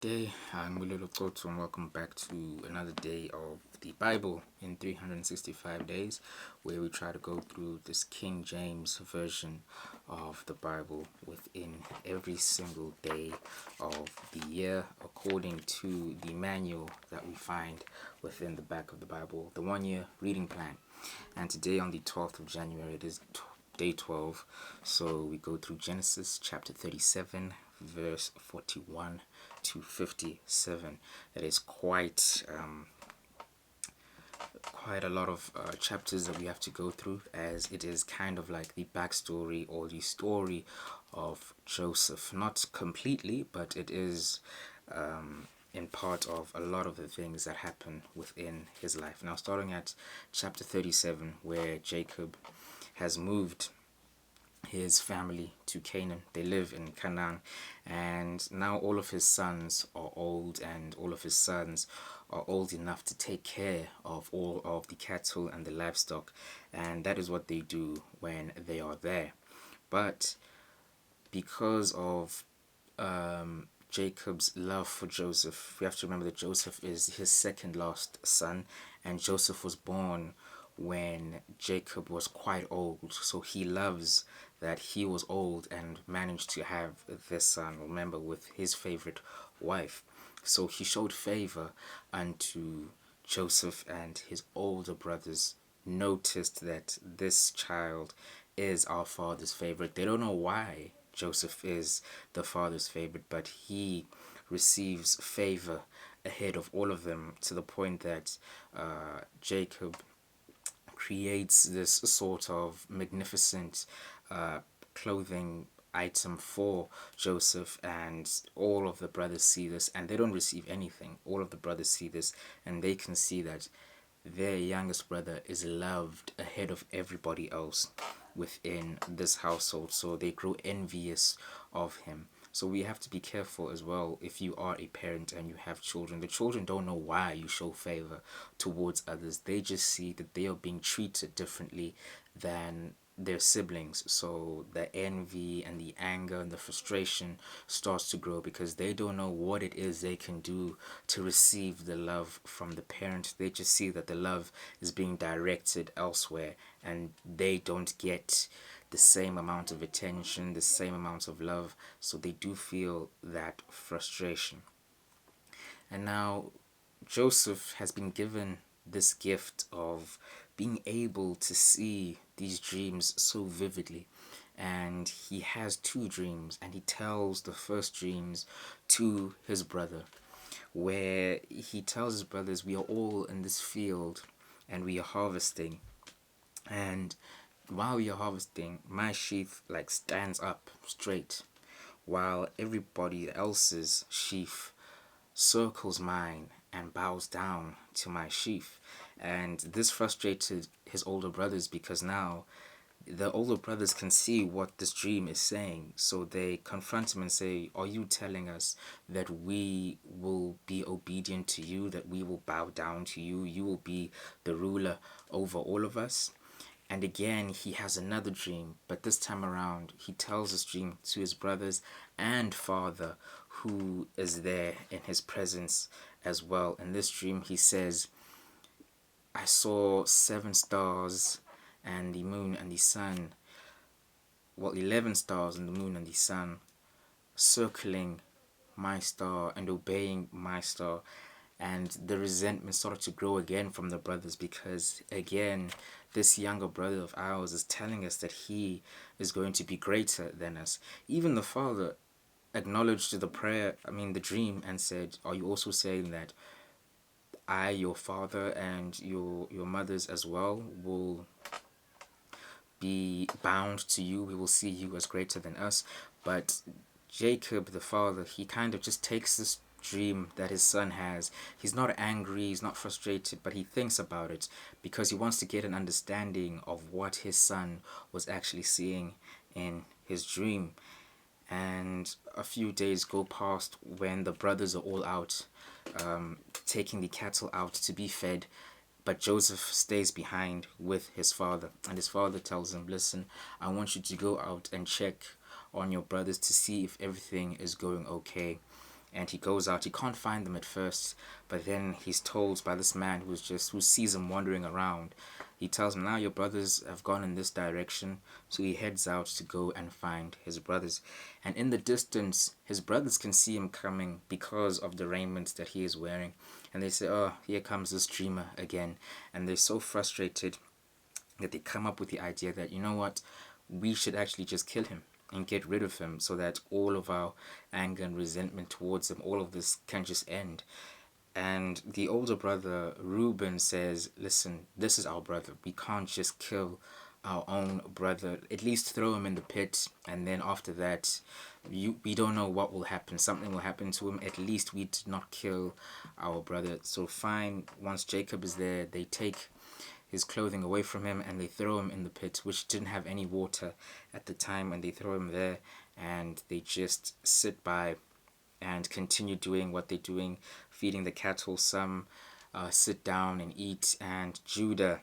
Day, I'm Willow Koto, and welcome back to another day of the Bible in 365 days, where we try to go through this King James version of the Bible within every single day of the year, according to the manual that we find within the back of the Bible, the 1 year reading plan. And today, on the 12th of January, it is day 12. So we go through Genesis chapter 37, verse 41 to 57. That is quite a lot of chapters that we have to go through, as it is kind of like the backstory or the story of Joseph. Not completely, but it is in part of a lot of the things that happen within his life. Now, starting at chapter 37, where Jacob has moved his family to Canaan. They live in Canaan, and now all of his sons are old, and all of his sons are old enough to take care of all of the cattle and the livestock, and that is what they do when they are there. But because of Jacob's love for Joseph, we have to remember that Joseph is his second last son, and Joseph was born when Jacob was quite old. So he loves that he was old and managed to have this son, remember, with his favorite wife. So he showed favor unto Joseph, and his older brothers noticed that this child is our father's favorite. They don't know why Joseph is the father's favorite, but he receives favor ahead of all of them, to the point that Jacob creates this sort of magnificent clothing item for Joseph, and all of the brothers see this, and they don't receive anything. All of the brothers see this, and they can see that their youngest brother is loved ahead of everybody else within this household, so they grow envious of him. So we have to be careful as well. If you are a parent and you have children, the children don't know why you show favor towards others. They just see that they are being treated differently than their siblings. So the envy and the anger and the frustration starts to grow, because they don't know what it is they can do to receive the love from the parent. They just see that the love is being directed elsewhere, and they don't get the same amount of attention, the same amount of love. So they do feel that frustration. And now Joseph has been given this gift of being able to see these dreams so vividly. And he has two dreams, and he tells the first dreams to his brother, where he tells his brothers, we are all in this field and we are harvesting. And while we are harvesting, my sheaf like stands up straight, while everybody else's sheaf circles mine and bows down to my sheaf. And this frustrated his older brothers, because now the older brothers can see what this dream is saying. So they confront him and say, are you telling us that we will be obedient to you, that we will bow down to you, you will be the ruler over all of us? And again, he has another dream, but this time around, he tells this dream to his brothers and father, who is there in his presence as well. In this dream, he says, I saw 7 stars and the moon and the sun, 11 stars and the moon and the sun, circling my star and obeying my star. And the resentment started to grow again from the brothers, because again, this younger brother of ours is telling us that he is going to be greater than us. Even the father acknowledged the dream, and said, are you also saying that I, your father, and your mothers as well, will be bound to you? We will see you as greater than us? But Jacob, the father, he kind of just takes this dream that his son has. He's not angry, he's not frustrated, but he thinks about it, because he wants to get an understanding of what his son was actually seeing in his dream. And a few days go past when the brothers are all out, taking the cattle out to be fed, but Joseph stays behind with his father, and his father tells him, listen, I want you to go out and check on your brothers to see if everything is going okay. and he goes out. He can't find them at first, but then he's told by this man who sees him wandering around. He tells him, now your brothers have gone in this direction. So he heads out to go and find his brothers. And in the distance, his brothers can see him coming because of the raiment that he is wearing. And they say, oh, here comes this dreamer again. And they're so frustrated that they come up with the idea that, you know what, we should actually just kill him and get rid of him so that all of our anger and resentment towards him, all of this can just end. And the older brother, Reuben, says, listen, this is our brother. We can't just kill our own brother. At least throw him in the pit. And then after that, we don't know what will happen. Something will happen to him. At least we did not kill our brother. So fine, once Jacob is there, they take his clothing away from him and they throw him in the pit, which didn't have any water at the time. And they throw him there and they just sit by and continue doing what they're doing, feeding the cattle. Some sit down and eat. And Judah,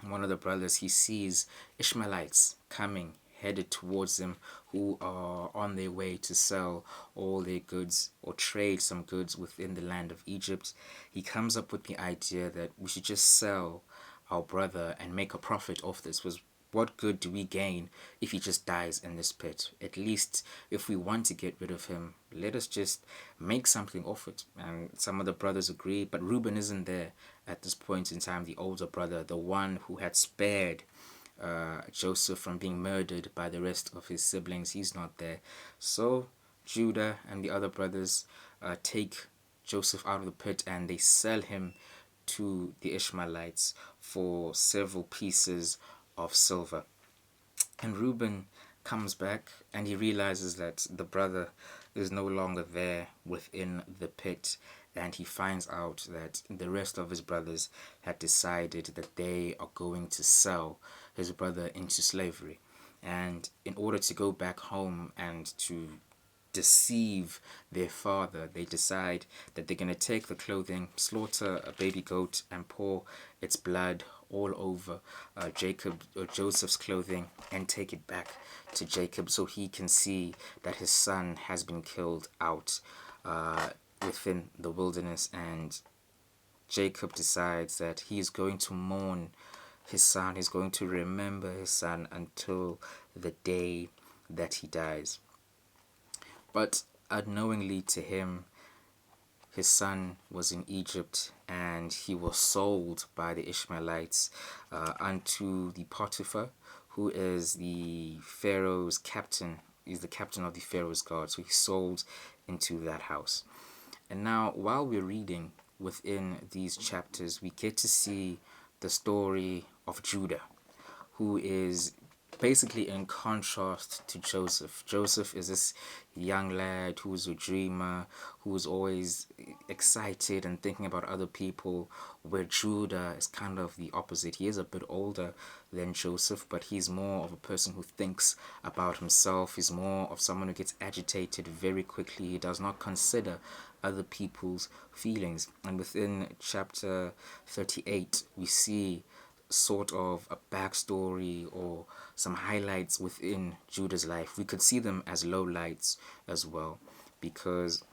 one of the brothers, he sees Ishmaelites coming, headed towards them, who are on their way to sell all their goods or trade some goods within the land of Egypt. He comes up with the idea that we should just sell our brother and make a profit off this. Was what good do we gain if he just dies in this pit? At least if we want to get rid of him, let us just make something of it. And some of the brothers agree, but Reuben isn't there at this point in time. The older brother, the one who had spared Joseph from being murdered by the rest of his siblings, he's not there. So Judah and the other brothers take Joseph out of the pit and they sell him to the Ishmaelites for several pieces of silver. And Reuben comes back and he realizes that the brother is no longer there within the pit, and he finds out that the rest of his brothers had decided that they are going to sell his brother into slavery. And in order to go back home and to deceive their father, they decide that they're going to take the clothing, slaughter a baby goat, and pour its blood all over Joseph's clothing and take it back to Jacob so he can see that his son has been killed out within the wilderness. And Jacob decides that he is going to mourn his son. He's going to remember his son until the day that he dies. But unknowingly to him, his son was in Egypt and he was sold by the Ishmaelites unto the Potiphar, who is the Pharaoh's captain. He's the captain of the Pharaoh's guard. So he's sold into that house. And now, while we're reading within these chapters, we get to see the story of Judah, who is basically in contrast to Joseph. Joseph is this young lad who's a dreamer, who's always excited and thinking about other people, where Judah is kind of the opposite. He is a bit older than Joseph, but he's more of a person who thinks about himself. He's more of someone who gets agitated very quickly. He does not consider other people's feelings. And within chapter 38, we see sort of a backstory or some highlights within Judah's life. We could see them as lowlights as well, because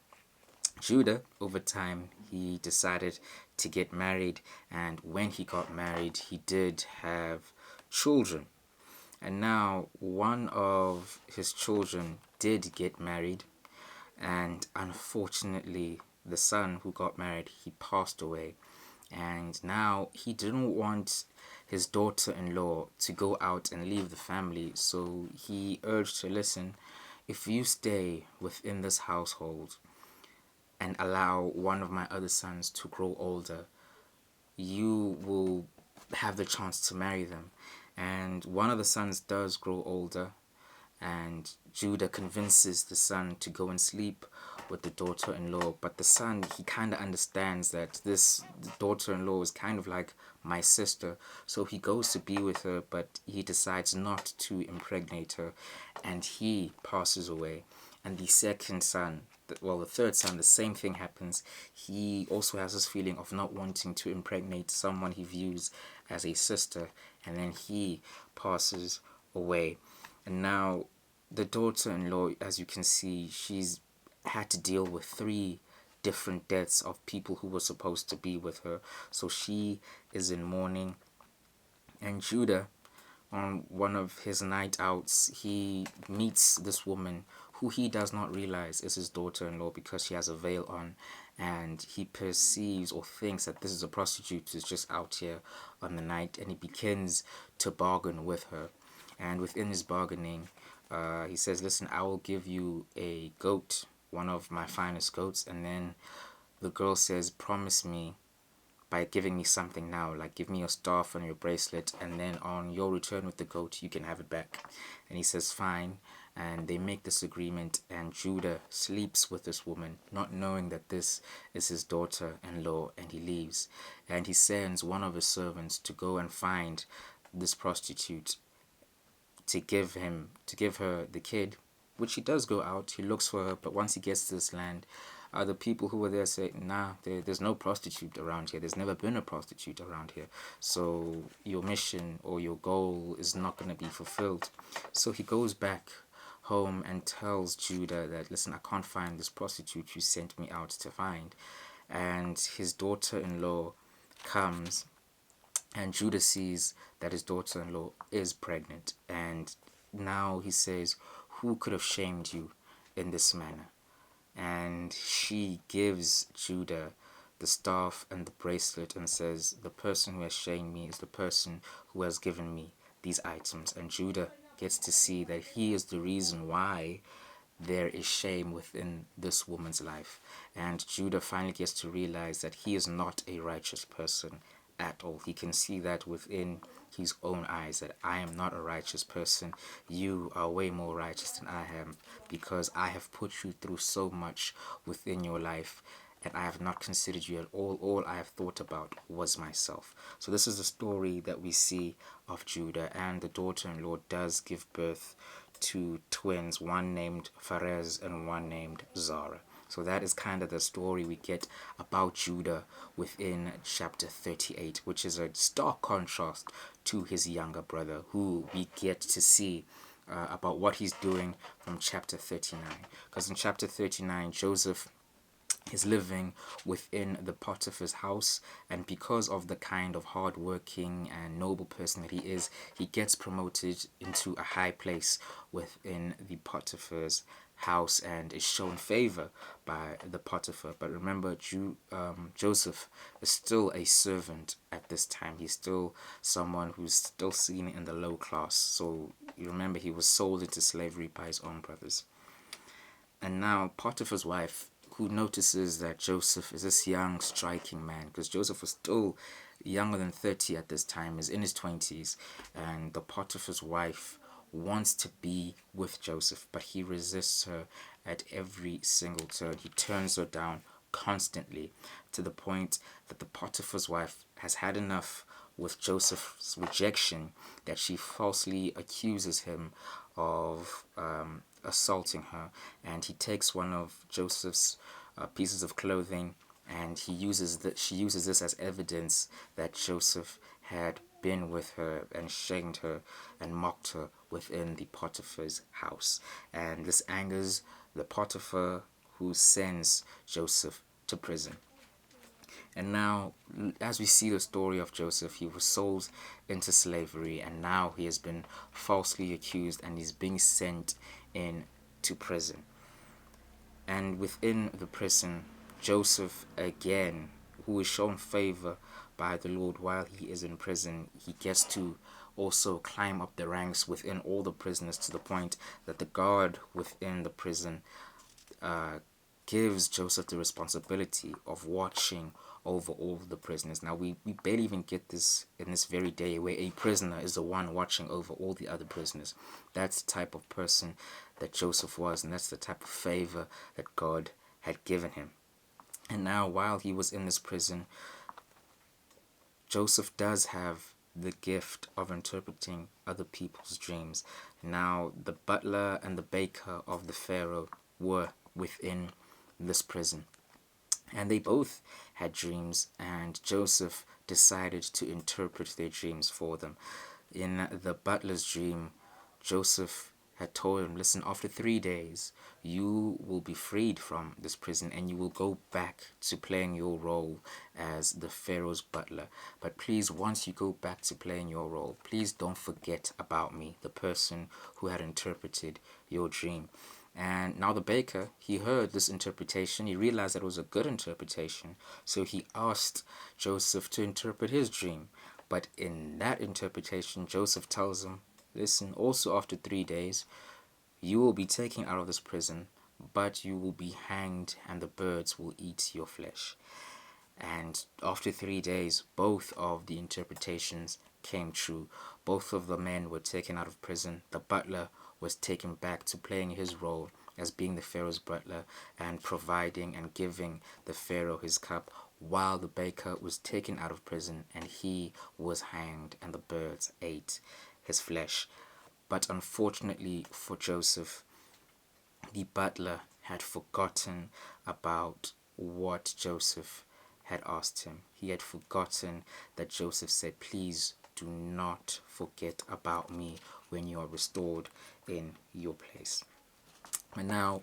Judah, over time, he decided to get married, and when he got married, he did have children. And now one of his children did get married, and unfortunately the son who got married, he passed away. And now he didn't want his daughter-in-law to go out and leave the family, so he urged her, listen, if you stay within this household and allow one of my other sons to grow older, you will have the chance to marry them. And one of the sons does grow older, and Judah convinces the son to go and sleep with the daughter-in-law. But the son, he kind of understands that this daughter-in-law is kind of like my sister, so he goes to be with her, but he decides not to impregnate her, and he passes away. And the second son, the third son, the same thing happens. He also has this feeling of not wanting to impregnate someone he views as a sister, and then he passes away. And now the daughter-in-law, as you can see, she's had to deal with three different deaths of people who were supposed to be with her. So she is in mourning. And Judah, on one of his night outs, he meets this woman who he does not realize is his daughter-in-law because she has a veil on, and he perceives or thinks that this is a prostitute who's just out here on the night, and he begins to bargain with her. And within his bargaining, he says, listen, I will give you a goat, one of my finest goats. And then the girl says, promise me by giving me something now, like give me your staff and your bracelet, and then on your return with the goat you can have it back. And he says fine, and they make this agreement, and Judah sleeps with this woman not knowing that this is his daughter-in-law, and he leaves, and he sends one of his servants to go and find this prostitute to give her the kid, which he does go out, he looks for her, but once he gets to this land, the people who were there say, nah, there's no prostitute around here. There's never been a prostitute around here. So your mission or your goal is not going to be fulfilled. So he goes back home and tells Judah that, listen, I can't find this prostitute you sent me out to find. And his daughter-in-law comes, and Judah sees that his daughter-in-law is pregnant. And now he says, who could have shamed you in this manner? And she gives Judah the staff and the bracelet and says, the person who has shamed me is the person who has given me these items. And Judah gets to see that he is the reason why there is shame within this woman's life. And Judah finally gets to realize that he is not a righteous person at all. He can see that within his own eyes, that I am not a righteous person. You are way more righteous than I am, because I have put you through so much within your life, and I have not considered you at all. All I have thought about was myself. So this is the story that we see of Judah, and the daughter-in-law does give birth to twins, one named Pharez and one named Zara. So that is kind of the story we get about Judah within chapter 38, which is a stark contrast to his younger brother, who we get to see about what he's doing from chapter 39. Because in chapter 39, Joseph is living within the Potiphar's house, and because of the kind of hard-working and noble person that he is, he gets promoted into a high place within the Potiphar's house and is shown favor by the Potiphar. But remember, Joseph is still a servant at this time. He's still someone who's still seen in the low class. So you remember, he was sold into slavery by his own brothers. And now Potiphar's wife, who notices that Joseph is this young, striking man, because Joseph was still younger than 30 at this time, is in his 20s, and the Potiphar's wife wants to be with Joseph, but he resists her at every single turn. He turns her down constantly, to the point that the Potiphar's wife has had enough with Joseph's rejection that she falsely accuses him of assaulting her, and he takes one of Joseph's pieces of clothing, and she uses this as evidence that Joseph had been with her and shamed her and mocked her within the Potiphar's house. And this angers the Potiphar, who sends Joseph to prison. And now, as we see the story of Joseph, he was sold into slavery, and now he has been falsely accused and is being sent into prison. And within the prison, Joseph, again, who is shown favor by the Lord while he is in prison, he gets to also climb up the ranks within all the prisoners, to the point that the guard within the prison gives Joseph the responsibility of watching over all the prisoners. Now, we barely even get this in this very day, where a prisoner is the one watching over all the other prisoners. That's the type of person that Joseph was, and that's the type of favor that God had given him. And now, while he was in this prison, Joseph does have the gift of interpreting other people's dreams. Now, the butler and the baker of the Pharaoh were within this prison, and they both had dreams, and Joseph decided to interpret their dreams for them. In the butler's dream, Joseph had told him, listen, after 3 days, you will be freed from this prison and you will go back to playing your role as the Pharaoh's butler. But please, once you go back to playing your role, please don't forget about me, the person who had interpreted your dream. And now the baker, he heard this interpretation. He realized that it was a good interpretation. So he asked Joseph to interpret his dream. But in that interpretation, Joseph tells him, listen, also after 3 days, you will be taken out of this prison, but you will be hanged and the birds will eat your flesh. And after 3 days, both of the interpretations came true. Both of the men were taken out of prison. The butler was taken back to playing his role as being the Pharaoh's butler and providing and giving the Pharaoh his cup, while the baker was taken out of prison and he was hanged and the birds ate his flesh. But unfortunately for Joseph, the butler had forgotten about what Joseph had asked him. He had forgotten that Joseph said, please do not forget about me when you are restored in your place. And now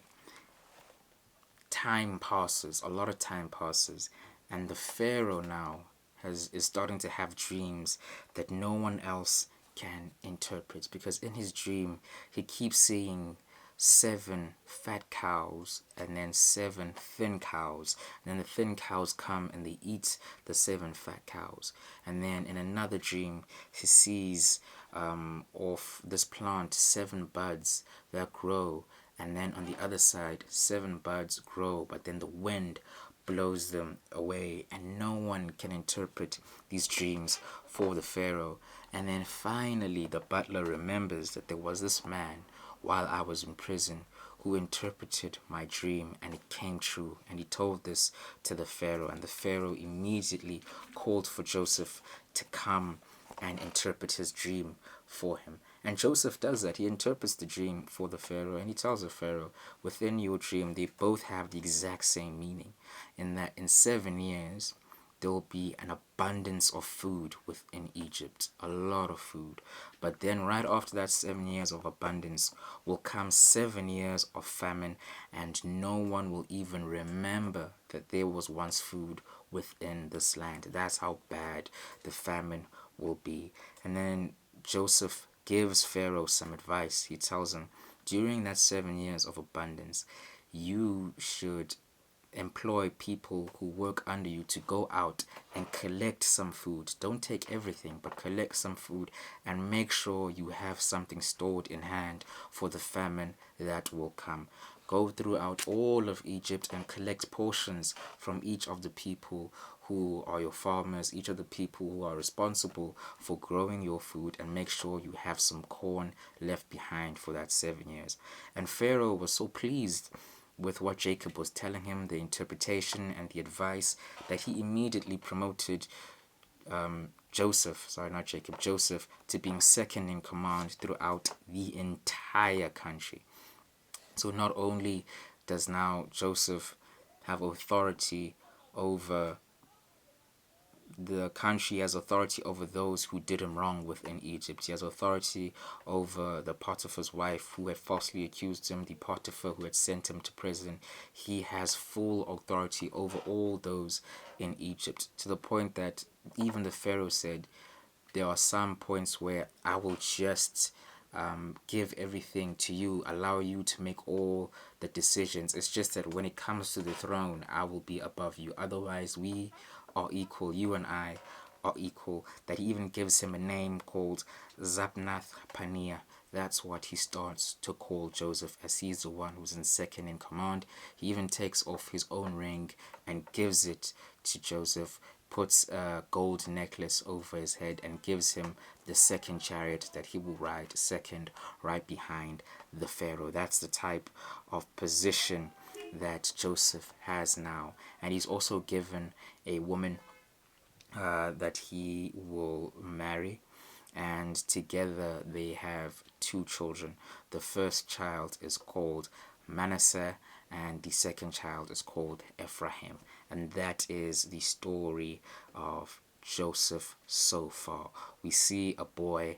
time passes, a lot of time passes, and the Pharaoh now is starting to have dreams that no one else can interpret, because in his dream he keeps seeing 7 fat cows and then 7 thin cows, and then the thin cows come and they eat the 7 fat cows. And then in another dream he sees of this plant 7 buds that grow, and then on the other side 7 buds grow, but then the wind blows them away, and no one can interpret these dreams for the Pharaoh. And then finally the butler remembers that there was this man while I was in prison who interpreted my dream and it came true, and he told this to the Pharaoh, and the Pharaoh immediately called for Joseph to come and interpret his dream for him. And Joseph does that. He interprets the dream for the Pharaoh, and he tells the Pharaoh, within your dream they both have the exact same meaning, in that in 7 years there will be an abundance of food within Egypt, a lot of food. But then right after that 7 years of abundance will come 7 years of famine, and no one will even remember that there was once food within this land. That's how bad the famine will be. And then Joseph gives Pharaoh some advice. He tells him, during that 7 years of abundance, you should employ people who work under you to go out and collect some food. Don't take everything, but collect some food and make sure you have something stored in hand for the famine that will come. Go throughout all of Egypt and collect portions from each of the people who are your farmers, each of the people who are responsible for growing your food, and make sure you have some corn left behind for that 7 years. And Pharaoh was so pleased with what Jacob was telling him, the interpretation and the advice, that he immediately promoted Joseph to being second in command throughout the entire country. So not only does now Joseph have authority over the country, has authority over those who did him wrong within Egypt. He has authority over the Potiphar's wife who had falsely accused him, the Potiphar who had sent him to prison. He has full authority over all those in Egypt, to the point that even the Pharaoh said, there are some points where I will just give everything to you, allow you to make all the decisions. It's just that when it comes to the throne, I will be above you. Otherwise, we are equal. You and I are equal. That he even gives him a name called Zapnath Paneah. That's what he starts to call Joseph, as he's the one who's in second in command. He even takes off his own ring and gives it to Joseph, puts a gold necklace over his head, and gives him the second chariot that he will ride second, right behind the Pharaoh. That's the type of position that Joseph has now. And he's also given a woman that he will marry, and together they have 2 children. The first child is called Manasseh, and the second child is called Ephraim. And that is the story of Joseph so far. We see a boy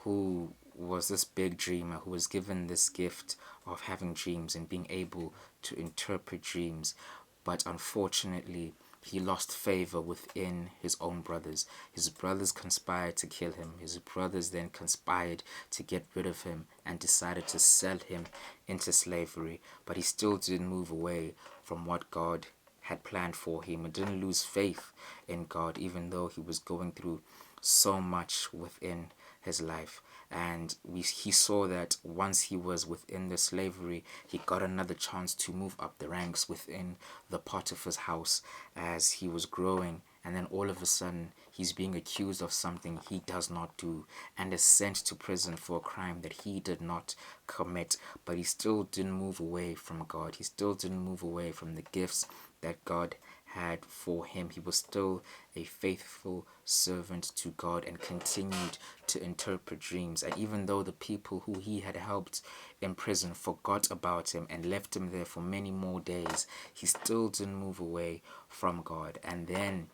who was this big dreamer who was given this gift of having dreams and being able to interpret dreams, but unfortunately he lost favor within his own brothers. His brothers conspired to kill him. His brothers then conspired to get rid of him and decided to sell him into slavery. But he still didn't move away from what God had planned for him, and didn't lose faith in God, even though he was going through so much within his life. And he saw that once he was within the slavery, he got another chance to move up the ranks within the Potiphar's house as he was growing. And then all of a sudden, he's being accused of something he does not do and is sent to prison for a crime that he did not commit. But he still didn't move away from God. He still didn't move away from the gifts that God had for him. He was still a faithful servant to God and continued to interpret dreams. And even though the people who he had helped in prison forgot about him and left him there for many more days, he still didn't move away from God. And then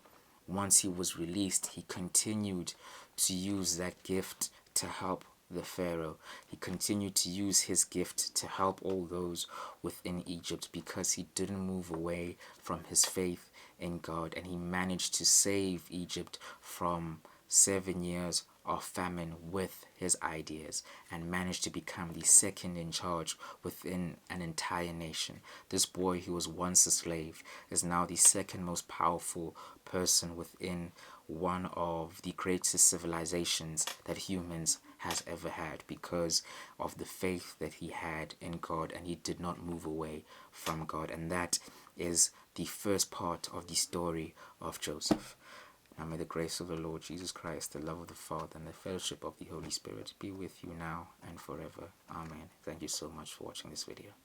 once he was released, he continued to use that gift to help the Pharaoh. He continued to use his gift to help all those within Egypt because he didn't move away from his faith in God, and he managed to save Egypt from 7 years of famine with his ideas and managed to become the second in charge within an entire nation. This boy who was once a slave is now the second most powerful person within one of the greatest civilizations that humans has ever had because of the faith that he had in God, and he did not move away from God. And that is the first part of the story of Joseph. Now may the grace of the Lord Jesus Christ, the love of the Father, and the fellowship of the Holy Spirit be with you now and forever. Amen. Thank you so much for watching this video.